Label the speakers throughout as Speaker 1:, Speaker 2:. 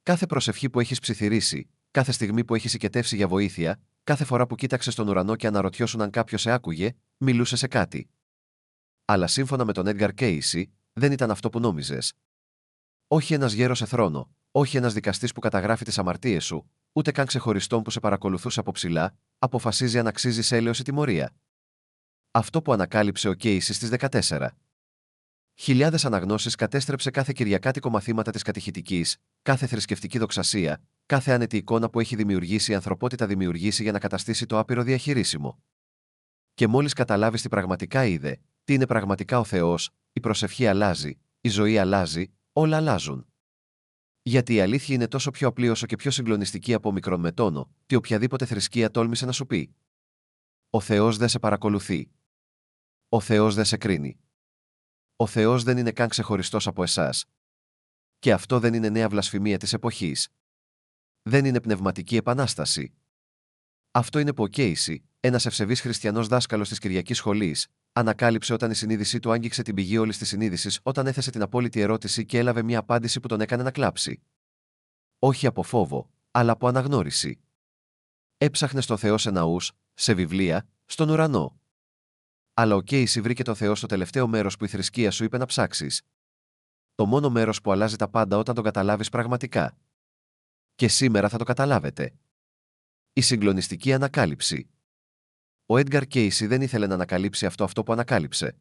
Speaker 1: Κάθε προσευχή που έχεις ψιθυρίσει, κάθε στιγμή που έχεις οικετεύσει για βοήθεια, κάθε φορά που κοίταξες στον ουρανό και αναρωτιώσουν αν κάποιος σε άκουγε, μιλούσε σε κάτι. Αλλά σύμφωνα με τον Έντγκαρ Κέισι, δεν ήταν αυτό που νόμιζες. Όχι ένας γέρος σε θρόνο, όχι ένας δικαστής που καταγράφει τις αμαρτίες σου, ούτε καν ξεχωριστόν που σε παρακολουθούσε από ψηλά, αποφασίζει αν αξίζεις έλεος ή τιμωρία. Αυτό που ανακάλυψε ο Κέισι στις 14. Χιλιάδες αναγνώσεις κατέστρεψε κάθε κυριακάτικο μαθήματα της κατηχητικής, κάθε θρησκευτική δοξασία, κάθε άνετη εικόνα που έχει δημιουργήσει η ανθρωπότητα δημιουργήσει για να καταστήσει το άπειρο διαχειρίσιμο. Και μόλις καταλάβεις τι πραγματικά είδε, τι είναι πραγματικά ο Θεός, η προσευχή αλλάζει, η ζωή αλλάζει, όλα αλλάζουν. Γιατί η αλήθεια είναι τόσο πιο απλή όσο και πιο συγκλονιστική από μικρόν με τόνο, τι οποιαδήποτε θρησκεία τόλμησε να σου πει. Ο Θεός δεν σε παρακολουθεί. Ο Θεός δεν σε κρίνει. Ο Θεός δεν είναι καν ξεχωριστός από εσάς. Και αυτό δεν είναι νέα βλασφημία της εποχής. Δεν είναι πνευματική επανάσταση. Αυτό είναι που ο Κέισι, ένας ευσεβής χριστιανός δάσκαλος της Κυριακής Σχολής, ανακάλυψε όταν η συνείδησή του άγγιξε την πηγή όλης της συνείδησης όταν έθεσε την απόλυτη ερώτηση και έλαβε μια απάντηση που τον έκανε να κλάψει. Όχι από φόβο, αλλά από αναγνώριση. Έψαχνε στο Θεό σε ναούς, σε βιβλία, στον ουρανό. Αλλά ο Κέισι βρήκε τον Θεό στο τελευταίο μέρος που η θρησκεία σου είπε να ψάξεις. Το μόνο μέρος που αλλάζει τα πάντα όταν τον καταλάβεις πραγματικά. Και σήμερα θα το καταλάβετε. Η συγκλονιστική ανακάλυψη. Ο Έντγκαρ Κέισι δεν ήθελε να ανακαλύψει αυτό που ανακάλυψε.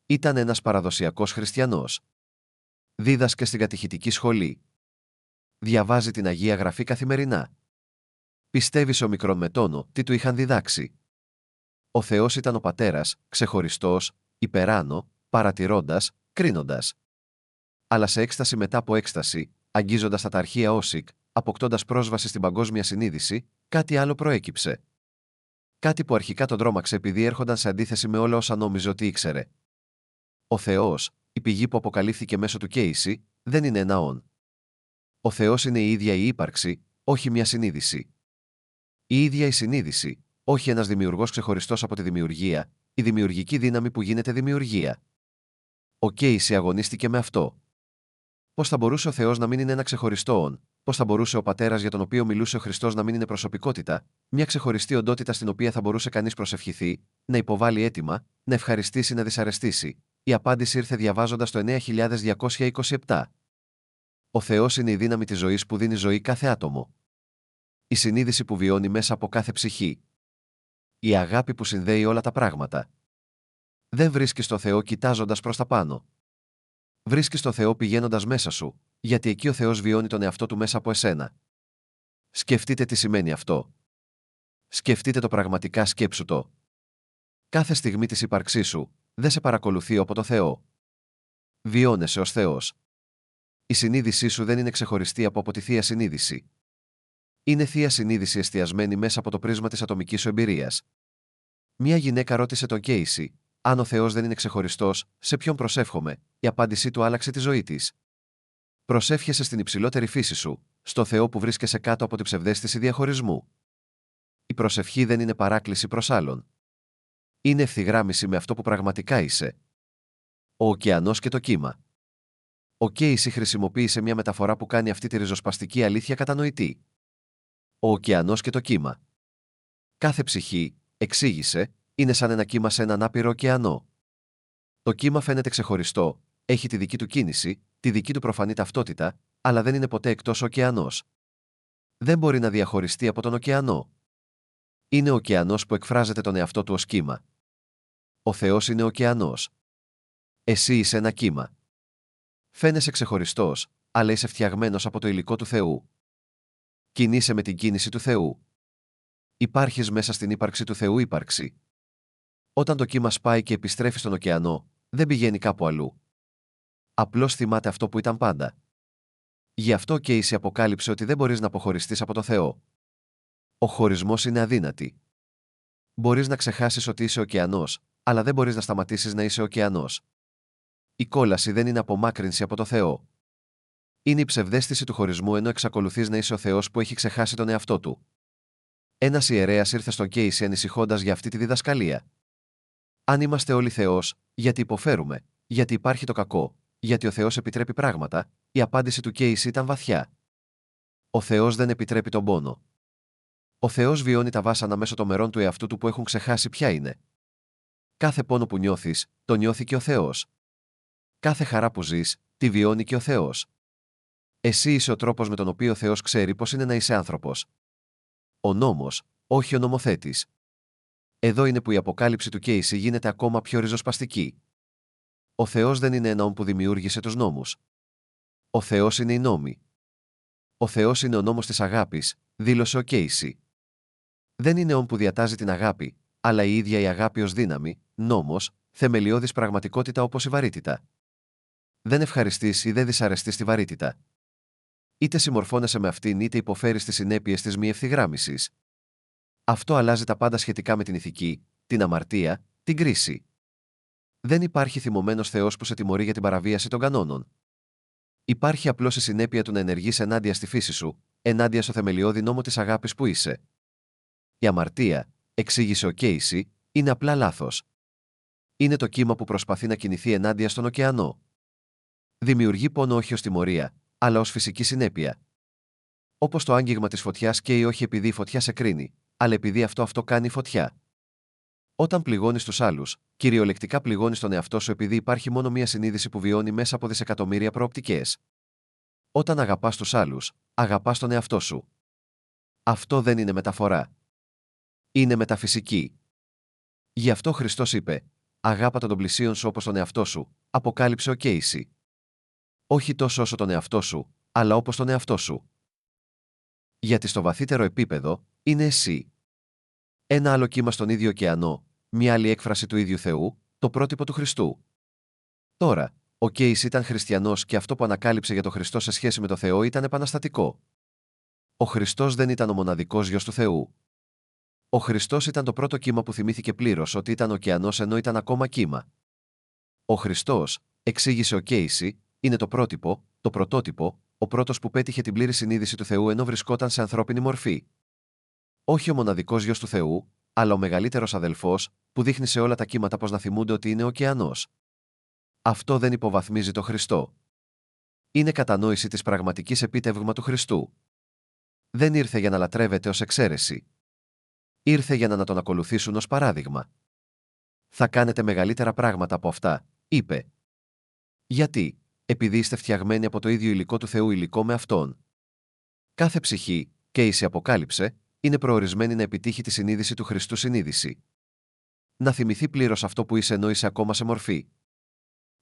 Speaker 1: Ήταν ένας παραδοσιακός χριστιανός. Δίδασκε στην κατηχητική σχολή. Διαβάζει την Αγία Γραφή καθημερινά. Πιστεύει σε ομικρόν με τόνο τι του είχαν διδάξει. Ο Θεός ήταν ο Πατέρας, ξεχωριστός, υπεράνω, παρατηρώντας, κρίνοντας. Αλλά σε έκσταση μετά από έκσταση, αγγίζοντας τα αρχεία Όσικ, αποκτώντας πρόσβαση στην παγκόσμια συνείδηση, κάτι άλλο προέκυψε. Κάτι που αρχικά τον τρόμαξε επειδή έρχονταν σε αντίθεση με όλα όσα νόμιζε ότι ήξερε. Ο Θεός, η πηγή που αποκαλύφθηκε μέσω του Κέισι, δεν είναι ένα όν. Ο Θεός είναι η ίδια η ύπαρξη, όχι μια συνείδηση. Η ίδια η συνείδηση, όχι ένας δημιουργός ξεχωριστός από τη δημιουργία, η δημιουργική δύναμη που γίνεται δημιουργία. Ο Κέισι αγωνίστηκε με αυτό. Πώς θα μπορούσε ο Θεός να μην είναι ένα ξεχωριστό όν, πώς θα μπορούσε ο Πατέρας για τον οποίο μιλούσε ο Χριστός να μην είναι προσωπικότητα, μια ξεχωριστή οντότητα στην οποία θα μπορούσε κανείς προσευχηθεί, να υποβάλει αίτημα, να ευχαριστήσει, να δυσαρεστήσει. Η απάντηση ήρθε διαβάζοντας το 9227. Ο Θεός είναι η δύναμη της ζωής που δίνει ζωή κάθε άτομο. Η συνείδηση που βιώνει μέσα από κάθε ψυχή. Η αγάπη που συνδέει όλα τα πράγματα. Δεν βρίσκεις το Θεό κοιτάζοντας προς τα πάνω. Βρίσκεις το Θεό πηγαίνοντας μέσα σου, γιατί εκεί ο Θεός βιώνει τον εαυτό του μέσα από εσένα. Σκεφτείτε τι σημαίνει αυτό. Σκεφτείτε το πραγματικά, σκέψου το. Κάθε στιγμή της ύπαρξής σου, δεν σε παρακολουθεί από το Θεό. Βιώνεσαι ως Θεός. Η συνείδησή σου δεν είναι ξεχωριστή από τη θεία συνείδηση. Είναι θεία συνείδηση εστιασμένη μέσα από το πρίσμα της ατομικής σου εμπειρίας. Μια γυναίκα ρώτησε τον Κέισι, αν ο Θεός δεν είναι ξεχωριστός, σε ποιον προσεύχομαι, η απάντησή του άλλαξε τη ζωή της. Προσεύχεσαι στην υψηλότερη φύση σου, στο Θεό που βρίσκεσαι κάτω από την ψευδαίσθηση διαχωρισμού. Η προσευχή δεν είναι παράκληση προς άλλον. Είναι ευθυγράμμιση με αυτό που πραγματικά είσαι. Ο ωκεανός και το κύμα. Ο Κέισι χρησιμοποίησε μια μεταφορά που κάνει αυτή τη ριζοσπαστική αλήθεια κατανοητή. Ο ωκεανός και το κύμα. Κάθε ψυχή, εξήγησε, είναι σαν ένα κύμα σε έναν άπειρο ωκεανό. Το κύμα φαίνεται ξεχωριστό, έχει τη δική του κίνηση, τη δική του προφανή ταυτότητα, αλλά δεν είναι ποτέ εκτός ο ωκεανός. Δεν μπορεί να διαχωριστεί από τον ωκεανό. Είναι ο ωκεανός που εκφράζεται τον εαυτό του ως κύμα. Ο Θεός είναι ο ωκεανός. Εσύ είσαι ένα κύμα. Φαίνεσαι ξεχωριστός, αλλά είσαι φτιαγμένος από το υλικό του Θεού. Κινείσαι με την κίνηση του Θεού. Υπάρχεις μέσα στην ύπαρξη του Θεού ύπαρξη. Όταν το κύμα σπάει και επιστρέφει στον ωκεανό, δεν πηγαίνει κάπου αλλού. Απλώς θυμάται αυτό που ήταν πάντα. Γι' αυτό και Κέισι αποκάλυψε ότι δεν μπορείς να αποχωριστείς από το Θεό. Ο χωρισμός είναι αδύνατη. Μπορείς να ξεχάσεις ότι είσαι ωκεανός, αλλά δεν μπορείς να σταματήσεις να είσαι ωκεανός. Η κόλαση δεν είναι απομάκρυνση από το Θεό. Είναι η ψευδαίσθηση του χωρισμού ενώ εξακολουθείς να είσαι ο Θεός που έχει ξεχάσει τον εαυτό του. Ένας ιερέας ήρθε στον Κέισι ανησυχώντας για αυτή τη διδασκαλία. Αν είμαστε όλοι Θεός, γιατί υποφέρουμε, γιατί υπάρχει το κακό, γιατί ο Θεός επιτρέπει πράγματα, η απάντηση του Κέισι ήταν βαθιά. Ο Θεός δεν επιτρέπει τον πόνο. Ο Θεός βιώνει τα βάσανα μέσω των μερών του εαυτού του που έχουν ξεχάσει ποια είναι. Κάθε πόνο που νιώθεις, το νιώθει και ο Θεός. Κάθε χαρά που ζεις, τη βιώνει και ο Θεός. Εσύ είσαι ο τρόπος με τον οποίο ο Θεός ξέρει πώς είναι να είσαι άνθρωπος. Ο νόμος, όχι ο νομοθέτης. Εδώ είναι που η αποκάλυψη του Κέισι γίνεται ακόμα πιο ριζοσπαστική. Ο Θεός δεν είναι ένα όν που δημιούργησε τους νόμους. Ο Θεός είναι οι νόμοι. Ο Θεός είναι ο νόμος της αγάπης, δήλωσε ο Κέισι. Δεν είναι όν που διατάζει την αγάπη, αλλά η ίδια η αγάπη ως δύναμη, νόμος, θεμελιώδης πραγματικότητα όπως η βαρύτητα. Δεν ευχαριστείς ή δεν δυσαρεστείς τη βαρύτητα. Είτε συμμορφώνεσαι με αυτήν είτε υποφέρεις τις συνέπειες της μη ευθυγράμμισης. Αυτό αλλάζει τα πάντα σχετικά με την ηθική, την αμαρτία, την κρίση. Δεν υπάρχει θυμωμένος Θεός που σε τιμωρεί για την παραβίαση των κανόνων. Υπάρχει απλώς η συνέπεια του να ενεργείς ενάντια στη φύση σου, ενάντια στο θεμελιώδη νόμο της αγάπης που είσαι. Η αμαρτία, εξήγησε ο Κέισι, είναι απλά λάθος. Είναι το κύμα που προσπαθεί να κινηθεί ενάντια στον ωκεανό. Δημιουργεί πόνο όχι ως τιμωρία, αλλά ως φυσική συνέπεια. Όπως το άγγιγμα της φωτιάς καίει όχι επειδή η φωτιά σε κρίνει, αλλά επειδή αυτό κάνει η φωτιά. Όταν πληγώνεις τους άλλους, κυριολεκτικά πληγώνεις τον εαυτό σου επειδή υπάρχει μόνο μία συνείδηση που βιώνει μέσα από δισεκατομμύρια προοπτικές. Όταν αγαπάς τους άλλους, αγαπάς τον εαυτό σου. Αυτό δεν είναι μεταφορά. Είναι μεταφυσική. Γι' αυτό ο Χριστός είπε: «Αγάπα τον πλησίον σου όπως τον εαυτό σου», αποκάλυψε ο Κέισι. Όχι τόσο όσο τον εαυτό σου, αλλά όπως τον εαυτό σου. Γιατί στο βαθύτερο επίπεδο, είναι εσύ. Ένα άλλο κύμα στον ίδιο ωκεανό, μια άλλη έκφραση του ίδιου Θεού, το πρότυπο του Χριστού. Τώρα, ο Κέισι ήταν χριστιανός και αυτό που ανακάλυψε για τον Χριστό σε σχέση με το Θεό ήταν επαναστατικό. Ο Χριστός δεν ήταν ο μοναδικός γιος του Θεού. Ο Χριστός ήταν το πρώτο κύμα που θυμήθηκε πλήρως ότι ήταν ωκεανός ενώ ήταν ακόμα κύμα. Ο Χριστός, εξήγησε ο Κέισι, είναι το πρότυπο, το πρωτότυπο, ο πρώτος που πέτυχε την πλήρη συνείδηση του Θεού ενώ βρισκόταν σε ανθρώπινη μορφή. Όχι ο μοναδικός γιος του Θεού, αλλά ο μεγαλύτερος αδελφός, που δείχνει σε όλα τα κύματα πως να θυμούνται ότι είναι ωκεανός. Αυτό δεν υποβαθμίζει το Χριστό. Είναι κατανόηση της πραγματικής επίτευγμα του Χριστού. Δεν ήρθε για να λατρεύεται ως εξαίρεση. Ήρθε για να τον ακολουθήσουν ως παράδειγμα. Θα κάνετε μεγαλύτερα πράγματα από αυτά, είπε. Γιατί? Επειδή είστε φτιαγμένοι από το ίδιο υλικό του Θεού υλικό με Αυτόν. Κάθε ψυχή, Κέισι αποκάλυψε, είναι προορισμένη να επιτύχει τη συνείδηση του Χριστού συνείδηση. Να θυμηθεί πλήρως αυτό που είσαι ενώ είσαι ακόμα σε μορφή.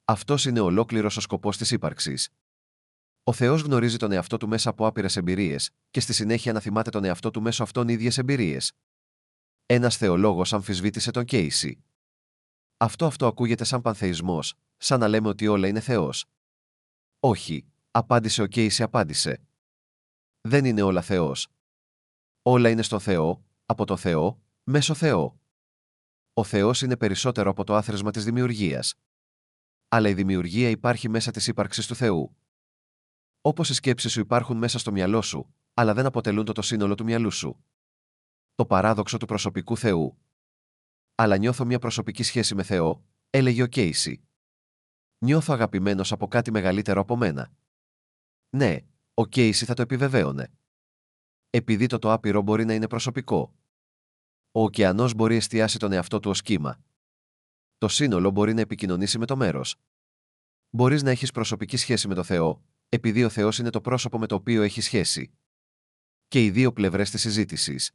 Speaker 1: Αυτός είναι ολόκληρος ο σκοπός της ύπαρξης. Ο Θεός γνωρίζει τον εαυτό του μέσα από άπειρες εμπειρίες, και στη συνέχεια να θυμάται τον εαυτό του μέσω αυτών ίδιες εμπειρίες. Ένας θεολόγος αμφισβήτησε τον Κέισι. Αυτό ακούγεται σαν πανθεϊσμός, σαν να λέμε ότι όλα είναι Θεός. Όχι, απάντησε ο Κέισι, απάντησε. Δεν είναι όλα Θεός. Όλα είναι στον Θεό, από το Θεό, μέσω Θεό. Ο Θεός είναι περισσότερο από το άθροισμα της δημιουργίας. Αλλά η δημιουργία υπάρχει μέσα της ύπαρξης του Θεού. Όπως οι σκέψεις σου υπάρχουν μέσα στο μυαλό σου, αλλά δεν αποτελούν το σύνολο του μυαλού σου. Το παράδοξο του προσωπικού Θεού. Αλλά νιώθω μια προσωπική σχέση με Θεό, έλεγε ο Κέισι. Νιώθω αγαπημένος από κάτι μεγαλύτερο από μένα. Ναι, ο Κέισι θα το επιβεβαίωνε. Επειδή το άπειρο μπορεί να είναι προσωπικό. Ο ωκεανός μπορεί εστιάσει τον εαυτό του ως κύμα. Το σύνολο μπορεί να επικοινωνήσει με το μέρος. Μπορείς να έχεις προσωπική σχέση με το Θεό, επειδή ο Θεός είναι το πρόσωπο με το οποίο έχει σχέση. Και οι δύο πλευρές της συζήτησης.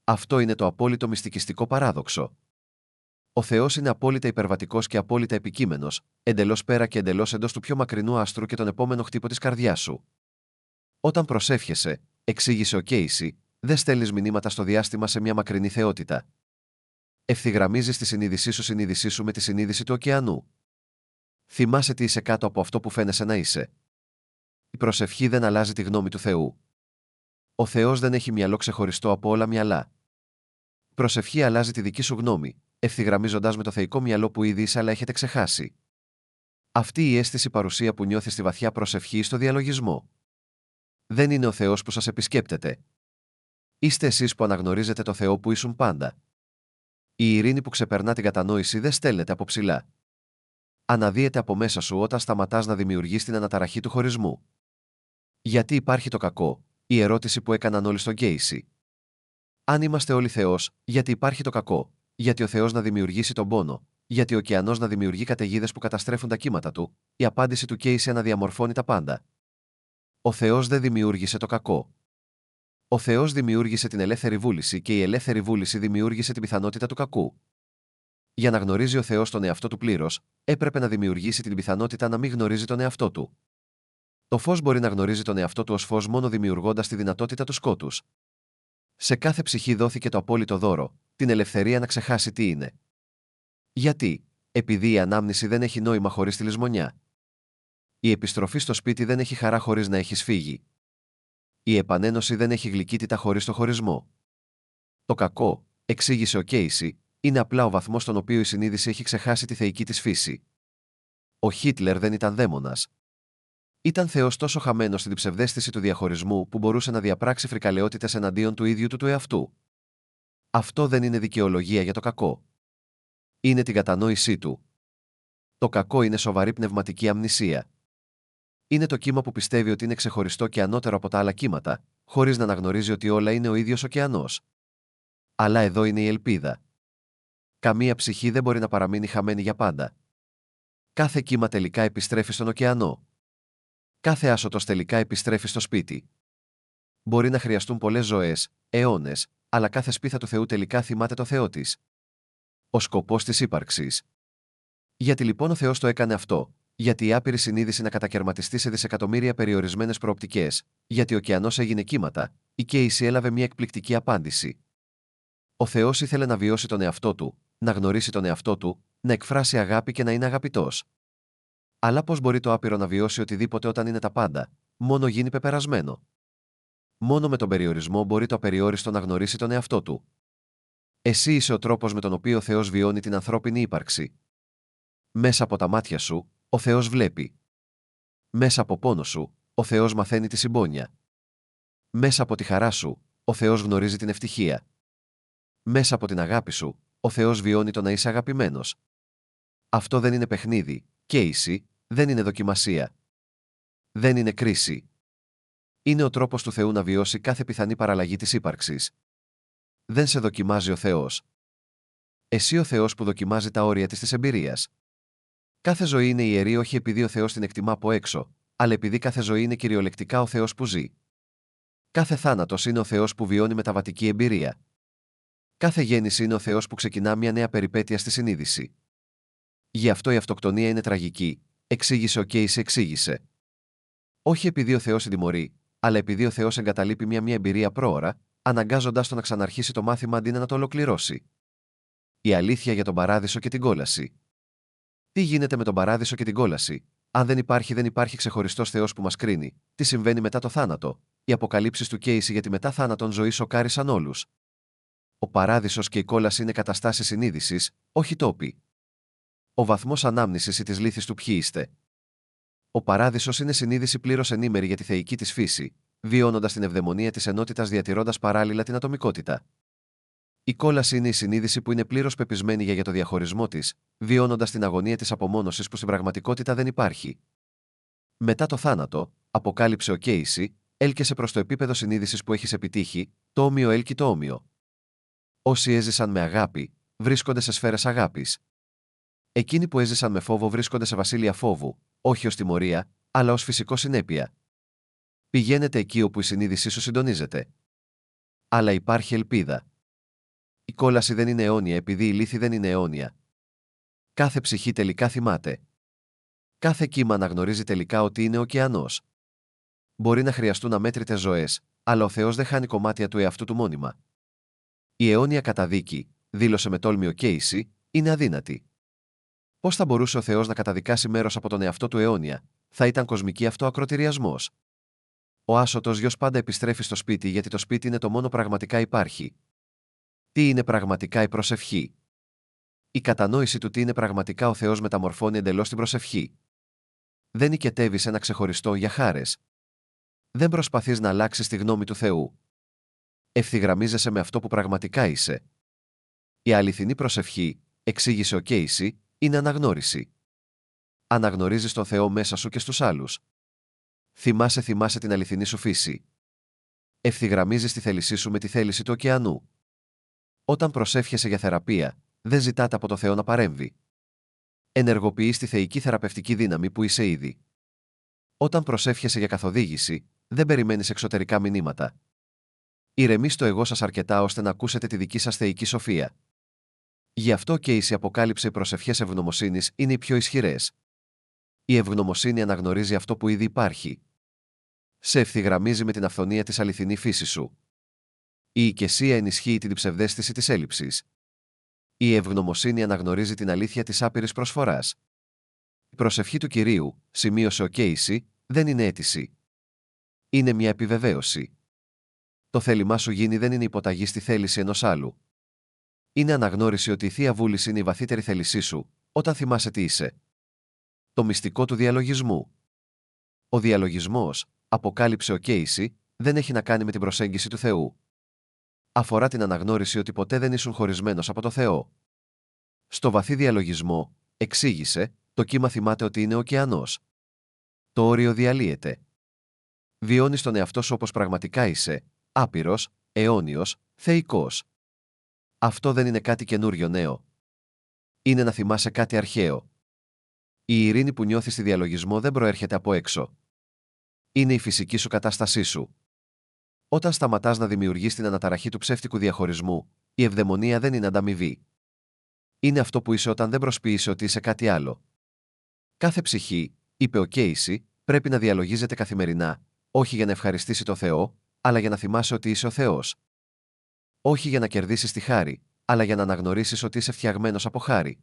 Speaker 1: Αυτό είναι το απόλυτο μυστικιστικό παράδοξο. Ο Θεός είναι απόλυτα υπερβατικός και απόλυτα επικείμενος, εντελώς πέρα και εντελώς εντός του πιο μακρινού άστρου και τον επόμενο χτύπο της καρδιάς σου. Όταν προσεύχεσαι, εξήγησε ο Κέισι, δεν στέλνεις μηνύματα στο διάστημα σε μια μακρινή θεότητα. Ευθυγραμμίζεις τη συνείδησή σου με τη συνείδηση του ωκεανού. Θυμάσαι τι είσαι κάτω από αυτό που φαίνεσαι να είσαι. Η προσευχή δεν αλλάζει τη γνώμη του Θεού. Ο Θεός δεν έχει μυαλό ξεχωριστό από όλα μυαλά. Η προσευχή αλλάζει τη δική σου γνώμη, ευθυγραμμίζοντας με το θεϊκό μυαλό που ήδη είσαι αλλά έχετε ξεχάσει. Αυτή η αίσθηση παρουσία που νιώθεις στη βαθιά προσευχή στο διαλογισμό. Δεν είναι ο Θεός που σας επισκέπτεται. Είστε εσείς που αναγνωρίζετε το Θεό που ήσουν πάντα. Η ειρήνη που ξεπερνά την κατανόηση δεν στέλνεται από ψηλά. Αναδύεται από μέσα σου όταν σταματάς να δημιουργείς την αναταραχή του χωρισμού. Γιατί υπάρχει το κακό, Η ερώτηση που έκαναν όλοι στον Κέισι. Αν είμαστε όλοι Θεός, γιατί υπάρχει το κακό, γιατί ο Θεός να δημιουργήσει τον πόνο, γιατί ο ωκεανός να δημιουργεί καταιγίδες που καταστρέφουν τα κύματα του, η απάντηση του Κέισι αναδιαμορφώνει τα πάντα. Ο Θεός δεν δημιούργησε το κακό. Ο Θεός δημιούργησε την ελεύθερη βούληση και η ελεύθερη βούληση δημιούργησε την πιθανότητα του κακού. Για να γνωρίζει ο Θεός τον εαυτό του πλήρως, έπρεπε να δημιουργήσει την πιθανότητα να μην γνωρίζει τον εαυτό του. Το φως μπορεί να γνωρίζει τον εαυτό του ως φως μόνο δημιουργώντας τη δυνατότητα του σκότους. Σε κάθε ψυχή δόθηκε το απόλυτο δώρο, την ελευθερία να ξεχάσει τι είναι. Γιατί? Επειδή η ανάμνηση δεν έχει νόημα χωρίς τη λησμονιά. Η επιστροφή στο σπίτι δεν έχει χαρά χωρίς να έχεις φύγει. Η επανένωση δεν έχει γλυκύτητα χωρίς το χωρισμό. Το κακό, εξήγησε ο Κέισι, είναι απλά ο βαθμός στον οποίο η συνείδηση έχει ξεχάσει τη θεϊκή της φύση. Ο Χίτλερ δεν ήταν δαίμονας. Ήταν Θεός τόσο χαμένος στην ψευδαίσθηση του διαχωρισμού που μπορούσε να διαπράξει φρικαλαιότητες εναντίον του ίδιου του εαυτού. Αυτό δεν είναι δικαιολογία για το κακό. Είναι την κατανόησή του. Το κακό είναι σοβαρή πνευματική αμνησία. Είναι το κύμα που πιστεύει ότι είναι ξεχωριστό και ανώτερο από τα άλλα κύματα, χωρίς να αναγνωρίζει ότι όλα είναι ο ίδιος ωκεανός. Αλλά εδώ είναι η ελπίδα. Καμία ψυχή δεν μπορεί να παραμείνει χαμένη για πάντα. Κάθε κύμα τελικά επιστρέφει στον ωκεανό. Κάθε άσωτος τελικά επιστρέφει στο σπίτι. Μπορεί να χρειαστούν πολλές ζωές, αιώνες, αλλά κάθε σπίθα του Θεού τελικά θυμάται το Θεό της. Ο σκοπός της ύπαρξης. Γιατί λοιπόν ο Θεός το έκανε αυτό? Γιατί η άπειρη συνείδηση να κατακαιρματιστεί σε δισεκατομμύρια περιορισμένες προοπτικές, γιατί ο ωκεανός έγινε κύματα, η Κέισι έλαβε μια εκπληκτική απάντηση. Ο Θεός ήθελε να βιώσει τον εαυτό του, να γνωρίσει τον εαυτό του, να εκφράσει αγάπη και να είναι αγαπητός. Αλλά πώς μπορεί το άπειρο να βιώσει οτιδήποτε όταν είναι τα πάντα, μόνο γίνει πεπερασμένο? Μόνο με τον περιορισμό μπορεί το απεριόριστο να γνωρίσει τον εαυτό του. Εσύ είσαι ο τρόπος με τον οποίο ο Θεός βιώνει την ανθρώπινη ύπαρξη. Μέσα από τα μάτια σου, ο Θεός βλέπει. Μέσα από πόνο σου, ο Θεός μαθαίνει τη συμπόνια. Μέσα από τη χαρά σου, ο Θεός γνωρίζει την ευτυχία. Μέσα από την αγάπη σου, ο Θεός βιώνει το να είσαι αγαπημένος. Αυτό δεν είναι παιχνίδι, Κέισι, δεν είναι δοκιμασία. Δεν είναι κρίση. Είναι ο τρόπος του Θεού να βιώσει κάθε πιθανή παραλλαγή της ύπαρξης. Δεν σε δοκιμάζει ο Θεός. Εσύ ο Θεός που δοκιμάζει τα όρια της εμπειρίας. Κάθε ζωή είναι ιερή όχι επειδή ο Θεός την εκτιμά από έξω, αλλά επειδή κάθε ζωή είναι κυριολεκτικά ο Θεός που ζει. Κάθε θάνατος είναι ο Θεός που βιώνει μεταβατική εμπειρία. Κάθε γέννηση είναι ο Θεός που ξεκινά μια νέα περιπέτεια στη συνείδηση. Γι' αυτό η αυτοκτονία είναι τραγική, εξήγησε ο Κέισι, εξήγησε. Όχι επειδή ο Θεός συντιμωρεί, αλλά επειδή ο Θεός εγκαταλείπει μια εμπειρία πρόωρα, αναγκάζοντας τον να ξαναρχίσει το μάθημα αντί να το ολοκληρώσει. Η αλήθεια για τον παράδεισο και την κόλαση. Τι γίνεται με τον παράδεισο και την κόλαση? Αν δεν υπάρχει ξεχωριστός Θεός που μας κρίνει. Τι συμβαίνει μετά το θάνατο? Οι αποκαλύψεις του Κέισι για τη μετά θάνατον ζωή σοκάρισαν όλους. Ο παράδεισος και η κόλαση είναι καταστάσεις συνείδησης, όχι τόποι. Ο βαθμός ανάμνησης ή της λύθης του ποιοι είστε. Ο παράδεισος είναι συνείδηση πλήρως ενήμερη για τη θεϊκή της φύση, βιώνοντας την ευδαιμονία της ενότητας διατηρώντας παράλληλα την ατομικότητα. Η κόλαση είναι η συνείδηση που είναι πλήρως πεπισμένη για το διαχωρισμό της, βιώνοντας την αγωνία της απομόνωσης που στην πραγματικότητα δεν υπάρχει. Μετά το θάνατο, αποκάλυψε ο Κέισι, έλκεσαι προς το επίπεδο συνείδησης που έχεις επιτύχει, το όμοιο έλκει το όμοιο. Όσοι έζησαν με αγάπη, βρίσκονται σε σφαίρες αγάπης. Εκείνοι που έζησαν με φόβο βρίσκονται σε βασίλεια φόβου, όχι ως τιμωρία, αλλά ως φυσικό συνέπεια. Πηγαίνετε εκεί όπου η συνείδησή σου συντονίζεται. Αλλά υπάρχει ελπίδα. Η κόλαση δεν είναι αιώνια επειδή η λύθη δεν είναι αιώνια. Κάθε ψυχή τελικά θυμάται. Κάθε κύμα αναγνωρίζει τελικά ότι είναι ωκεανός. Μπορεί να χρειαστούν αμέτρητες ζωές, αλλά ο Θεός δεν χάνει κομμάτια του εαυτού του μόνιμα. Η αιώνια καταδίκη, δήλωσε με τόλμη ο Κέισι, είναι αδύνατη. Πώς θα μπορούσε ο Θεός να καταδικάσει μέρος από τον εαυτό του αιώνια? Θα ήταν κοσμική αυτοακροτηριασμός. Ο άσωτος γιος πάντα επιστρέφει στο σπίτι γιατί το σπίτι είναι το μόνο πραγματικά υπάρχει. Τι είναι πραγματικά η προσευχή? Η κατανόηση του τι είναι πραγματικά ο Θεός μεταμορφώνει εντελώς την προσευχή. Δεν οικετεύεις ένα ξεχωριστό για χάρες. Δεν προσπαθείς να αλλάξεις τη γνώμη του Θεού. Ευθυγραμμίζεσαι με αυτό που πραγματικά είσαι. Η αληθινή προσευχή, εξήγησε ο Κέισι, είναι αναγνώριση. Αναγνωρίζεις τον Θεό μέσα σου και στους άλλους. Θυμάσαι την αληθινή σου φύση. Ευθυγραμμίζεις τη θέλησή σου με τη θέληση του ωκεανού. Όταν προσεύχεσαι για θεραπεία, δεν ζητάτε από το Θεό να παρέμβει. Ενεργοποιείς τη θεϊκή θεραπευτική δύναμη που είσαι ήδη. Όταν προσεύχεσαι για καθοδήγηση, δεν περιμένεις εξωτερικά μηνύματα. Ηρεμείς το εγώ σας αρκετά ώστε να ακούσετε τη δική σας θεϊκή σοφία. Γι' αυτό και η αποκάλυψη οι προσευχές ευγνωμοσύνης είναι οι πιο ισχυρές. Η ευγνωμοσύνη αναγνωρίζει αυτό που ήδη υπάρχει. Σε ευθυγραμμίζει με την αυθονία της αληθινή φύση σου. Η οικεσία ενισχύει την ψευδαίσθηση της έλλειψης. Η ευγνωμοσύνη αναγνωρίζει την αλήθεια της άπειρης προσφοράς. Η προσευχή του Κυρίου, σημείωσε ο Κέισι, δεν είναι αίτηση. Είναι μια επιβεβαίωση. Το θέλημά σου γίνει δεν είναι υποταγή στη θέληση ενός άλλου. Είναι αναγνώριση ότι η Θεία Βούληση είναι η βαθύτερη θέλησή σου, όταν θυμάσαι τι είσαι. Το μυστικό του διαλογισμού. Ο διαλογισμός, αποκάλυψε ο Κέισι, δεν έχει να κάνει με την προσέγγιση του Θεού. Αφορά την αναγνώριση ότι ποτέ δεν ήσουν χωρισμένος από το Θεό. Στο βαθύ διαλογισμό, εξήγησε, το κύμα θυμάται ότι είναι ωκεανός. Το όριο διαλύεται. Βιώνεις τον εαυτό σου όπως πραγματικά είσαι, άπειρος, αιώνιος, θεϊκός. Αυτό δεν είναι κάτι καινούριο νέο. Είναι να θυμάσαι κάτι αρχαίο. Η ειρήνη που νιώθεις στη διαλογισμό δεν προέρχεται από έξω. Είναι η φυσική σου κατάστασή σου. Όταν σταματάς να δημιουργείς την αναταραχή του ψεύτικου διαχωρισμού, η ευδαιμονία δεν είναι ανταμοιβή. Είναι αυτό που είσαι όταν δεν προσποιείσαι ότι είσαι κάτι άλλο. Κάθε ψυχή, είπε ο Κέισι, πρέπει να διαλογίζεται καθημερινά, όχι για να ευχαριστήσει το Θεό, αλλά για να θυμάσαι ότι είσαι ο Θεός. Όχι για να κερδίσεις τη χάρη, αλλά για να αναγνωρίσεις ότι είσαι φτιαγμένος από χάρη.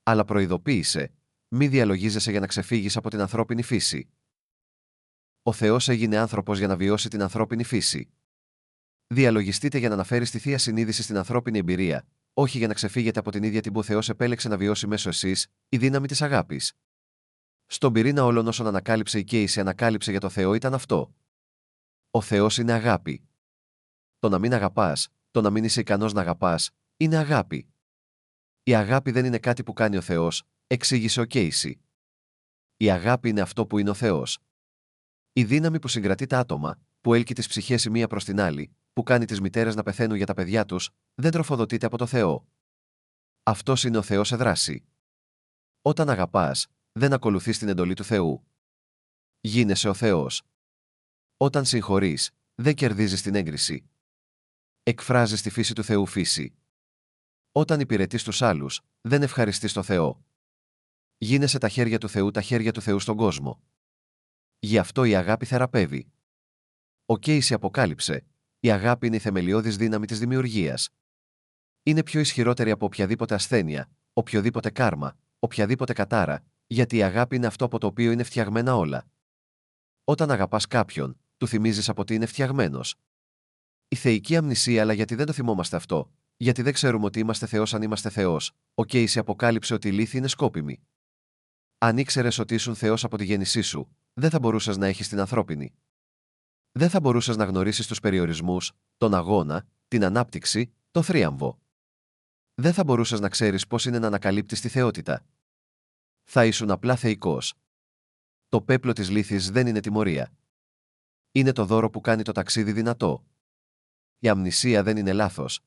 Speaker 1: Αλλά προειδοποίησε, μη διαλογίζεσαι για να ξεφύγεις από την ανθρώπινη φύση. Ο Θεός έγινε άνθρωπος για να βιώσει την ανθρώπινη φύση. Διαλογιστείτε για να αναφέρεις τη Θεία Συνείδηση στην ανθρώπινη εμπειρία, όχι για να ξεφύγετε από την ίδια την που ο Θεός επέλεξε να βιώσει μέσω εσείς, η δύναμη της αγάπης. Στον πυρήνα όλων όσων ανακάλυψε η Κέισι ανακάλυψε για το Θεό ήταν αυτό. Ο Θεός είναι αγάπη. Το να μην αγαπάς, το να μην είσαι ικανός να αγαπάς, είναι αγάπη. Η αγάπη δεν είναι κάτι που κάνει ο Θεός, εξήγησε ο Κέισι. Η αγάπη είναι αυτό που είναι ο Θεός. Η δύναμη που συγκρατεί τα άτομα, που έλκει τις ψυχές η μία προς την άλλη, που κάνει τις μητέρες να πεθαίνουν για τα παιδιά τους, δεν τροφοδοτείται από το Θεό. Αυτός είναι ο Θεός σε δράση. Όταν αγαπάς, δεν ακολουθείς την εντολή του Θεού. Γίνεσαι ο Θεός. Όταν συγχωρείς, δεν κερδίζεις την έγκριση. Εκφράζεις τη φύση του Θεού φύση. Όταν υπηρετείς τους άλλους, δεν ευχαριστείς το Θεό. Γίνεσαι τα χέρια του Θεού, τα χέρια του Θεού στον κόσμο. Γι' αυτό η αγάπη θεραπεύει. Ο Κέισι αποκάλυψε, η αγάπη είναι η θεμελιώδης δύναμη της δημιουργίας. Είναι πιο ισχυρότερη από οποιαδήποτε ασθένεια, οποιοδήποτε κάρμα, οποιαδήποτε κατάρα, γιατί η αγάπη είναι αυτό από το οποίο είναι φτιαγμένα όλα. Όταν αγαπάς κάποιον, του θυμίζεις από τι είναι φτιαγμένος. Η θεϊκή αμνησία, αλλά γιατί δεν το θυμόμαστε αυτό, γιατί δεν ξέρουμε ότι είμαστε Θεός αν είμαστε Θεός, ο Κέισι αποκάλυψε ότι η λύθη είναι σκόπιμη. Αν ήξερες ότι ήσουν Θεός από τη γέννησή σου, δεν θα μπορούσες να έχεις την ανθρώπινη. Δεν θα μπορούσες να γνωρίσεις τους περιορισμούς, τον αγώνα, την ανάπτυξη, το θρίαμβο. Δεν θα μπορούσες να ξέρεις πώς είναι να ανακαλύπτεις τη θεότητα. Θα ήσουν απλά θεϊκός. Το πέπλο της λύθης δεν είναι τιμωρία. Είναι το δώρο που κάνει το ταξίδι δυνατό. Η αμνησία δεν είναι λάθος.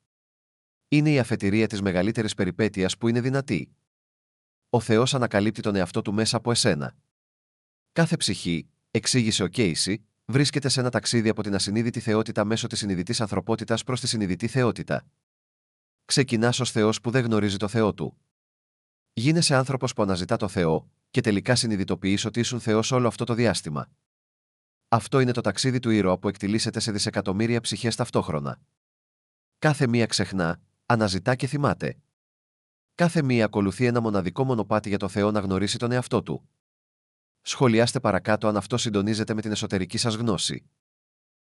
Speaker 1: Είναι η αφετηρία της μεγαλύτερης περιπέτειας που είναι δυνατή. Ο Θεός ανακαλύπτει τον εαυτό του μέσα από εσένα. Κάθε ψυχή, εξήγησε ο Κέισι, βρίσκεται σε ένα ταξίδι από την ασυνείδητη θεότητα μέσω της συνειδητής ανθρωπότητας προς τη συνειδητή θεότητα. Ξεκινάς ως Θεός που δεν γνωρίζει το Θεό του. Γίνεσαι άνθρωπος που αναζητά το Θεό, και τελικά συνειδητοποιείς ότι ήσουν Θεός όλο αυτό το διάστημα. Αυτό είναι το ταξίδι του ήρωα που εκτιλήσεται σε δισεκατομμύρια ψυχές ταυτόχρονα. Κάθε μία ξεχνά, αναζητά και θυμάται. Κάθε μία ακολουθεί ένα μοναδικό μονοπάτι για το Θεό να γνωρίσει τον εαυτό του. Σχολιάστε παρακάτω αν αυτό συντονίζεται με την εσωτερική σας γνώση.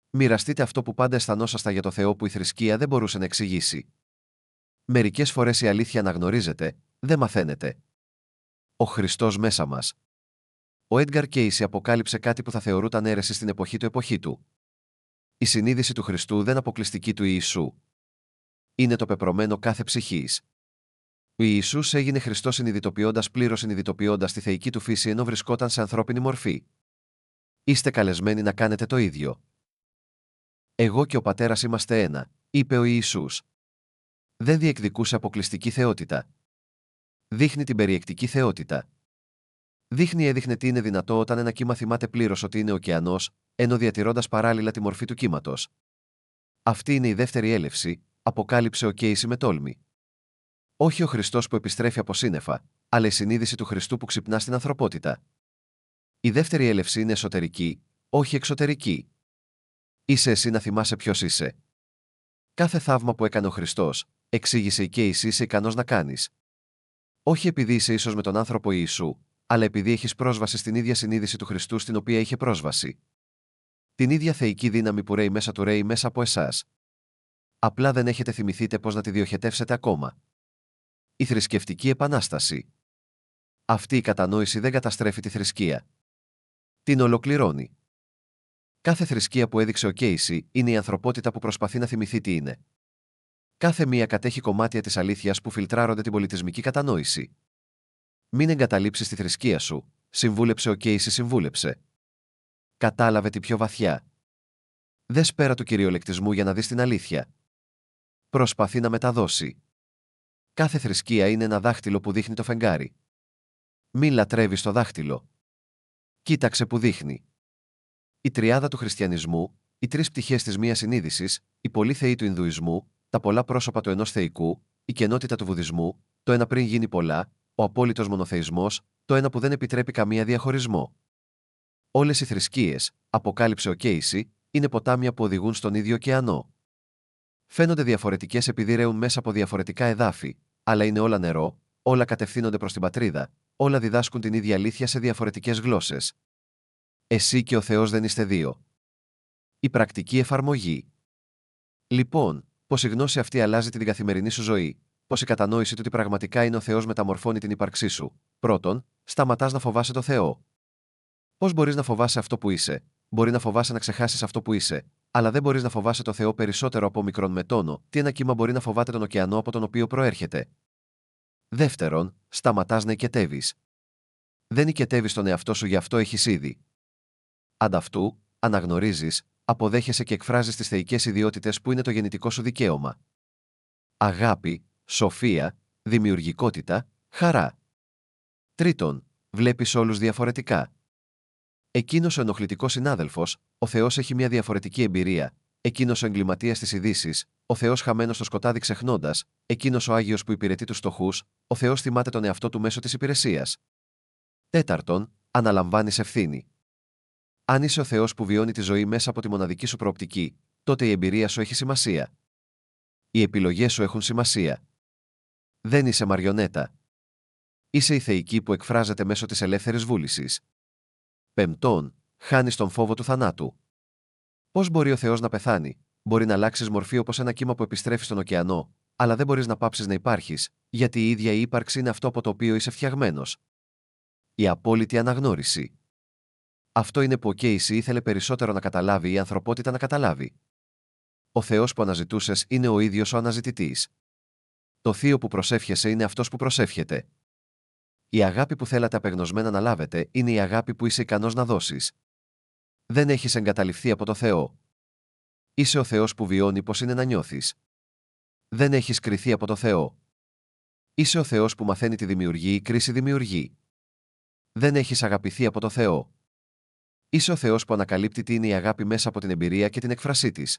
Speaker 1: Μοιραστείτε αυτό που πάντα αισθανόσασταν για το Θεό που η θρησκεία δεν μπορούσε να εξηγήσει. Μερικές φορές η αλήθεια αναγνωρίζεται, δεν μαθαίνετε. Ο Χριστός μέσα μας. Ο Έντγκαρ Κέισι αποκάλυψε κάτι που θα θεωρούταν αίρεση στην εποχή του. Η συνείδηση του Χριστού δεν αποκλειστική του Ιησού. Είναι το πεπρωμένο κάθε ψυχής. Ο Ιησούς έγινε Χριστός πλήρως συνειδητοποιώντας τη θεϊκή του φύση ενώ βρισκόταν σε ανθρώπινη μορφή. Είστε καλεσμένοι να κάνετε το ίδιο. «Εγώ και ο Πατέρας είμαστε ένα», είπε ο Ιησούς. Δεν διεκδικούσε αποκλειστική θεότητα. Δείχνει την περιεκτική θεότητα. Έδειχνε τι είναι δυνατό όταν ένα κύμα θυμάται πλήρως ότι είναι ωκεανός, ενώ διατηρώντας παράλληλα τη μορφή του κύματος. Αυτή είναι η δεύτερη έλευση, αποκάλυψε ο Κέισι με τόλμη. Όχι ο Χριστός που επιστρέφει από σύννεφα, αλλά η συνείδηση του Χριστού που ξυπνά στην ανθρωπότητα. Η δεύτερη έλευση είναι εσωτερική, όχι εξωτερική. Είσαι εσύ να θυμάσαι ποιος είσαι. Κάθε θαύμα που έκανε ο Χριστός, εξήγησε η Κέισι, είσαι ικανός να κάνεις. Όχι επειδή είσαι ίσος με τον άνθρωπο Ιησού, αλλά επειδή έχεις πρόσβαση στην ίδια συνείδηση του Χριστού στην οποία είχε πρόσβαση. Την ίδια θεϊκή δύναμη που ρέει μέσα του ρέει μέσα από εσάς. Απλά δεν έχετε θυμηθείτε πώς να τη διοχετεύσετε ακόμα. Η θρησκευτική επανάσταση. Αυτή η κατανόηση δεν καταστρέφει τη θρησκεία. Την ολοκληρώνει. Κάθε θρησκεία που έδειξε ο Κέισι είναι η ανθρωπότητα που προσπαθεί να θυμηθεί τι είναι. Κάθε μία κατέχει κομμάτια της αλήθειας που φιλτράρονται την πολιτισμική κατανόηση. Μην εγκαταλείψεις τη θρησκεία σου, συμβούλεψε ο Κέισι, συμβούλεψε. Κατάλαβε τη πιο βαθιά. Δες πέρα του κυριολεκτισμού για να δεις την αλήθεια. Προσπαθεί να μεταδώσει. Κάθε θρησκεία είναι ένα δάχτυλο που δείχνει το φεγγάρι. Μην λατρεύεις το δάχτυλο. Κοίταξε που δείχνει. Η τριάδα του χριστιανισμού, οι τρεις πτυχές της μίας συνείδησης, οι πολλοί θεοί του Ινδουισμού, τα πολλά πρόσωπα του ενός θεϊκού, η κενότητα του Βουδισμού, το ένα πριν γίνει πολλά, ο απόλυτος μονοθεϊσμός, το ένα που δεν επιτρέπει καμία διαχωρισμό. Όλες οι θρησκείες, αποκάλυψε ο Κέισι, είναι ποτάμια που οδηγούν στον ίδιο ωκεανό. Φαίνονται διαφορετικές επειδή ρέουν μέσα από διαφορετικά εδάφη, αλλά είναι όλα νερό, όλα κατευθύνονται προς την πατρίδα, όλα διδάσκουν την ίδια αλήθεια σε διαφορετικές γλώσσες. Εσύ και ο Θεός δεν είστε δύο. Η πρακτική εφαρμογή. Λοιπόν, πως η γνώση αυτή αλλάζει την καθημερινή σου ζωή, πως η κατανόηση του ότι πραγματικά είναι ο Θεός μεταμορφώνει την ύπαρξή σου. Πρώτον, σταματάς να φοβάσαι το Θεό. Πώς μπορείς να φοβάσαι αυτό που είσαι? Μπορεί να φοβάσαι να ξεχάσεις αυτό που είσαι, αλλά δεν μπορείς να φοβάσαι το Θεό περισσότερο από μικρόν με τόνο, τι ένα κύμα μπορεί να φοβάται τον ωκεανό από τον οποίο προέρχεται. Δεύτερον, σταματάς να οικετεύεις. Δεν οικετεύεις τον εαυτό σου, γι' αυτό έχεις ήδη. Ανταυτού, αναγνωρίζεις, αποδέχεσαι και εκφράζεις τις θεϊκές ιδιότητες που είναι το γεννητικό σου δικαίωμα. Αγάπη, σοφία, δημιουργικότητα, χαρά. Τρίτον, βλέπεις όλους διαφορετικά. Εκείνος ο ενοχλητικός συνάδελφος, ο Θεός έχει μια διαφορετική εμπειρία. Εκείνος ο εγκληματίας στις ειδήσεις, ο Θεός χαμένος στο σκοτάδι ξεχνώντας, εκείνος ο Άγιος που υπηρετεί τους φτωχούς, ο Θεός θυμάται τον εαυτό του μέσω της υπηρεσίας. Τέταρτον, αναλαμβάνεις ευθύνη. Αν είσαι ο Θεός που βιώνει τη ζωή μέσα από τη μοναδική σου προοπτική, τότε η εμπειρία σου έχει σημασία. Οι επιλογές σου έχουν σημασία. Δεν είσαι μαριονέτα. Είσαι η θεϊκή που εκφράζεται μέσω της ελεύθερης βούλησης. Πεμπτόν, χάνεις τον φόβο του θανάτου. Πώς μπορεί ο Θεός να πεθάνει? Μπορεί να αλλάξεις μορφή όπως ένα κύμα που επιστρέφει στον ωκεανό, αλλά δεν μπορείς να πάψεις να υπάρχεις, γιατί η ίδια η ύπαρξη είναι αυτό από το οποίο είσαι φτιαγμένος. Η απόλυτη αναγνώριση. Αυτό είναι που ο Κέισι ήθελε περισσότερο να καταλάβει, η ανθρωπότητα να καταλάβει. Ο Θεός που αναζητούσες είναι ο ίδιος ο αναζητητής. Το θείο που προσεύχεσαι είναι αυτός που προσεύχεται. Η αγάπη που θέλατε απεγνωσμένα να λάβετε είναι η αγάπη που είσαι ικανός να δώσεις. Δεν έχεις εγκαταλειφθεί από το Θεό. Είσαι ο Θεός που βιώνει πώς είναι να νιώθεις. Δεν έχεις κρυθεί από το Θεό. Είσαι ο Θεός που μαθαίνει τη δημιουργεί, η κρίση δημιουργεί. Δεν έχεις αγαπηθεί από το Θεό. Είσαι ο Θεός που ανακαλύπτει τι είναι η αγάπη μέσα από την εμπειρία και την εκφρασή της.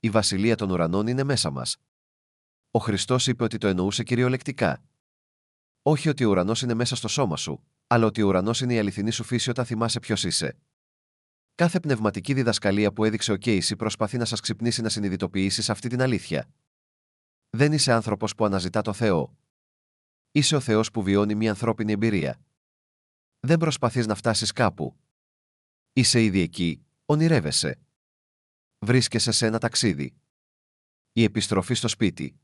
Speaker 1: Η βασιλεία των ουρανών είναι μέσα μας. Ο Χριστός είπε ότι το εννοούσε κυριολεκτικά. Όχι ότι ο ουρανός είναι μέσα στο σώμα σου, αλλά ότι ο ουρανός είναι η αληθινή σου φύση όταν θυμάσαι ποιος είσαι. Κάθε πνευματική διδασκαλία που έδειξε ο Κέισι προσπαθεί να σας ξυπνήσει να συνειδητοποιήσεις αυτή την αλήθεια. Δεν είσαι άνθρωπος που αναζητά το Θεό. Είσαι ο Θεός που βιώνει μια ανθρώπινη εμπειρία. Δεν προσπαθείς να φτάσεις κάπου. Είσαι ήδη εκεί, ονειρεύεσαι. Βρίσκεσαι σε ένα ταξίδι. Η επιστροφή στο σπίτι.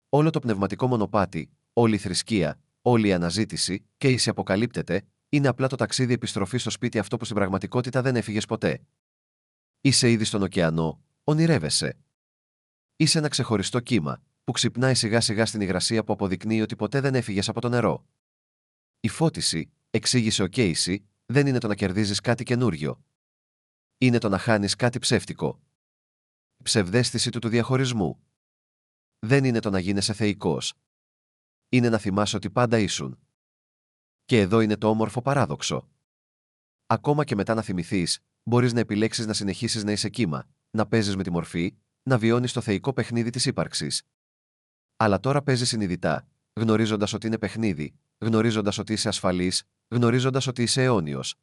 Speaker 1: Όλο το πνευματικό μονοπάτι, όλη η θρησκεία, όλη η αναζήτηση, Κέισι αποκαλύπτεται, είναι απλά το ταξίδι επιστροφή στο σπίτι, αυτό που στην πραγματικότητα δεν έφυγες ποτέ. Είσαι ήδη στον ωκεανό, ονειρεύεσαι. Είσαι ένα ξεχωριστό κύμα, που ξυπνάει σιγά σιγά στην υγρασία που αποδεικνύει ότι ποτέ δεν έφυγες από το νερό. Η φώτιση, εξήγησε ο Κέισι, δεν είναι το να κερδίζεις κάτι καινούριο. Είναι το να χάνεις κάτι ψεύτικο. Ψευδαίσθηση του διαχωρισμού. Δεν είναι το να γίνεσαι θεϊκός. Είναι να θυμάσαι ότι πάντα ήσουν. Και εδώ είναι το όμορφο παράδοξο. Ακόμα και μετά να θυμηθείς, μπορείς να επιλέξεις να συνεχίσεις να είσαι κύμα, να παίζεις με τη μορφή, να βιώνεις το θεϊκό παιχνίδι της ύπαρξης. Αλλά τώρα παίζεις συνειδητά, γνωρίζοντας ότι είναι παιχνίδι, γνωρίζοντας ότι είσαι ασφαλής, γνωρίζοντας ότι είσαι αιώνιος.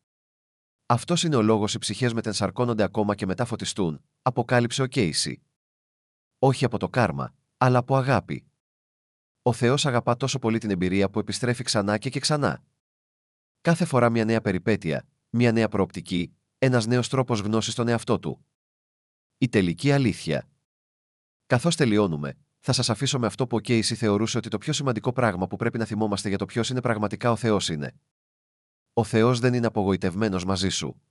Speaker 1: Αυτός είναι ο λόγος οι ψυχές μετενσαρκώνονται ακόμα και μετά φωτιστούν, αποκάλυψε ο Κέισι. Όχι από το κάρμα, αλλά από αγάπη. Ο Θεός αγαπά τόσο πολύ την εμπειρία που επιστρέφει ξανά και ξανά. Κάθε φορά μια νέα περιπέτεια, μια νέα προοπτική, ένας νέος τρόπος γνώσης στον εαυτό του. Η τελική αλήθεια. Καθώς τελειώνουμε, θα σας αφήσω με αυτό που ο Κέισι θεωρούσε ότι το πιο σημαντικό πράγμα που πρέπει να θυμόμαστε για το ποιος είναι πραγματικά ο Θεός είναι. Ο Θεός δεν είναι απογοητευμένος μαζί σου.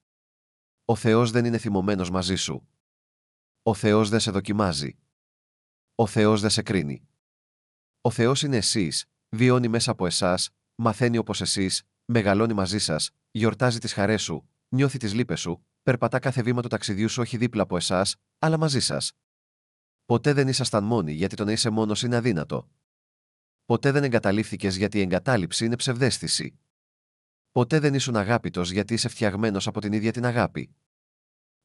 Speaker 1: Ο Θεός δεν είναι θυμωμένος μαζί σου. Ο Θεός δεν σε δοκιμάζει. Ο Θεός δεν σε κρίνει. Ο Θεός είναι εσείς, βιώνει μέσα από εσάς, μαθαίνει όπως εσείς, μεγαλώνει μαζί σας, γιορτάζει τις χαρές σου, νιώθει τις λύπες σου, περπατά κάθε βήμα του ταξιδιού σου όχι δίπλα από εσάς, αλλά μαζί σας. Ποτέ δεν ήσασταν μόνοι γιατί το να είσαι μόνος είναι αδύνατο. Ποτέ δεν εγκαταλείφθηκες γιατί η εγκατάλειψη είναι ψευδαίσθηση. Ποτέ δεν ήσουν αγάπητος γιατί είσαι φτιαγμένος από την ίδια την αγάπη.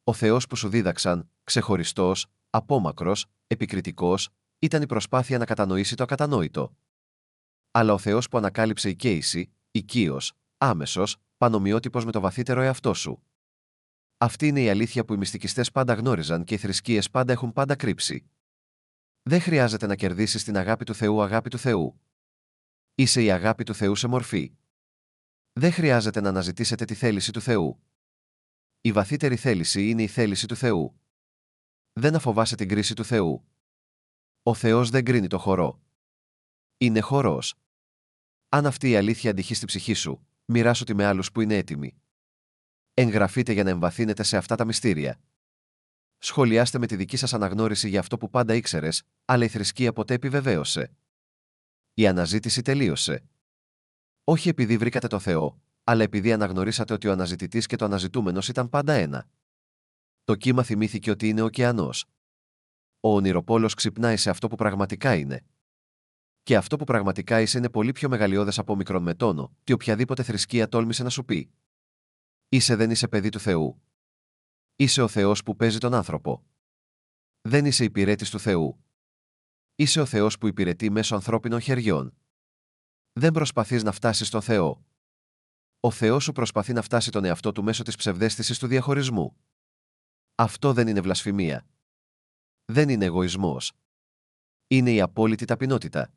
Speaker 1: Ο Θεός που σου δίδαξαν, ξεχωριστός, απόμακρος, επικριτικός, ήταν η προσπάθεια να κατανοήσει το ακατανόητο. Αλλά ο Θεός που ανακάλυψε η Κέισι, οικείος, άμεσος, πανομοιότυπος με το βαθύτερο εαυτό σου. Αυτή είναι η αλήθεια που οι μυστικιστές πάντα γνώριζαν και οι θρησκείες πάντα έχουν πάντα κρύψει. Δεν χρειάζεται να κερδίσεις την αγάπη του Θεού, αγάπη του Θεού. Είσαι η αγάπη του Θεού σε μορφή. Δεν χρειάζεται να αναζητήσετε τη θέληση του Θεού. Η βαθύτερη θέληση είναι η θέληση του Θεού. Δεν αφοβάσαι την κρίση του Θεού. Ο Θεός δεν κρίνει το χορό. Είναι χορός. Αν αυτή η αλήθεια αντυχεί στη ψυχή σου, μοιράσου τη με άλλους που είναι έτοιμοι. Εγγραφείτε για να εμβαθύνετε σε αυτά τα μυστήρια. Σχολιάστε με τη δική σας αναγνώριση για αυτό που πάντα ήξερες, αλλά η θρησκεία ποτέ επιβεβαίωσε. Η αναζήτηση τελείωσε. Όχι επειδή βρήκατε το Θεό, αλλά επειδή αναγνωρίσατε ότι ο αναζητητής και το αναζητούμενος ήταν πάντα ένα. Το κύμα θυμήθηκε ότι είναι ο ωκεανός. Ο ονειροπόλος ξυπνάει σε αυτό που πραγματικά είναι. Και αυτό που πραγματικά είσαι είναι πολύ πιο μεγαλειώδες από μικρόν με τόνο, τι οποιαδήποτε θρησκεία τόλμησε να σου πει. Είσαι δεν είσαι παιδί του Θεού. Είσαι ο Θεός που παίζει τον άνθρωπο. Δεν είσαι υπηρέτης του Θεού. Είσαι ο Θεός που υπηρετεί μέσω ανθρώπινων χεριών. Δεν προσπαθείς να φτάσεις στον Θεό. Ο Θεός σου προσπαθεί να φτάσει τον εαυτό του μέσω της ψευδαίσθησης του διαχωρισμού. Αυτό δεν είναι βλασφημία. Δεν είναι εγωισμός. Είναι η απόλυτη ταπεινότητα.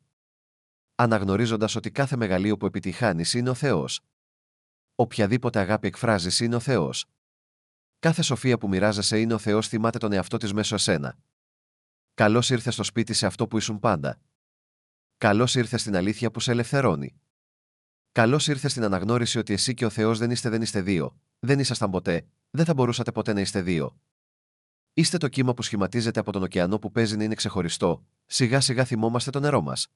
Speaker 1: Αναγνωρίζοντας ότι κάθε μεγαλείο που επιτυχάνεις είναι ο Θεός. Οποιαδήποτε αγάπη εκφράζεις είναι ο Θεός. Κάθε σοφία που μοιράζεσαι είναι ο Θεός, θυμάται τον εαυτό της μέσω εσένα. Καλώς ήρθες στο σπίτι σε αυτό που ήσουν πάντα. Καλώς ήρθες στην αλήθεια που σε ελευθερώνει. Καλώς ήρθες στην αναγνώριση ότι εσύ και ο Θεός δεν είστε δύο, δεν ήσασταν ποτέ, δεν θα μπορούσατε ποτέ να είστε δύο. Είστε το κύμα που σχηματίζεται από τον ωκεανό που παίζει να είναι ξεχωριστό, σιγά σιγά θυμόμαστε το νερό μας.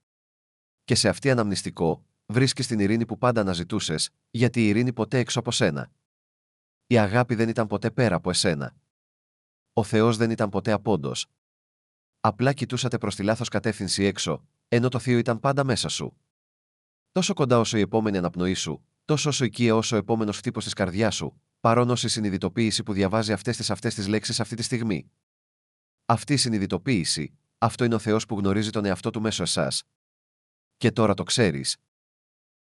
Speaker 1: Και σε αυτή αναμνηστικό, βρίσκεις την ειρήνη που πάντα αναζητούσες, γιατί η ειρήνη ποτέ έξω από σένα. Η αγάπη δεν ήταν ποτέ πέρα από εσένα. Ο Θεός δεν ήταν ποτέ απόντος. Απλά κοιτούσατε προς τη λάθος κατεύθυνση έξω, ενώ το Θείο ήταν πάντα μέσα σου. Τόσο κοντά όσο η επόμενη αναπνοή σου, τόσο όσο οικία όσο ο επόμενος χτύπος της καρδιάς σου, παρόν όσο η συνειδητοποίηση που διαβάζει αυτές τις λέξεις αυτή τη στιγμή. Αυτή η συνειδητοποίηση, αυτό είναι ο Θεός που γνωρίζει τον εαυτό του μέσω εσάς. Και τώρα το ξέρεις.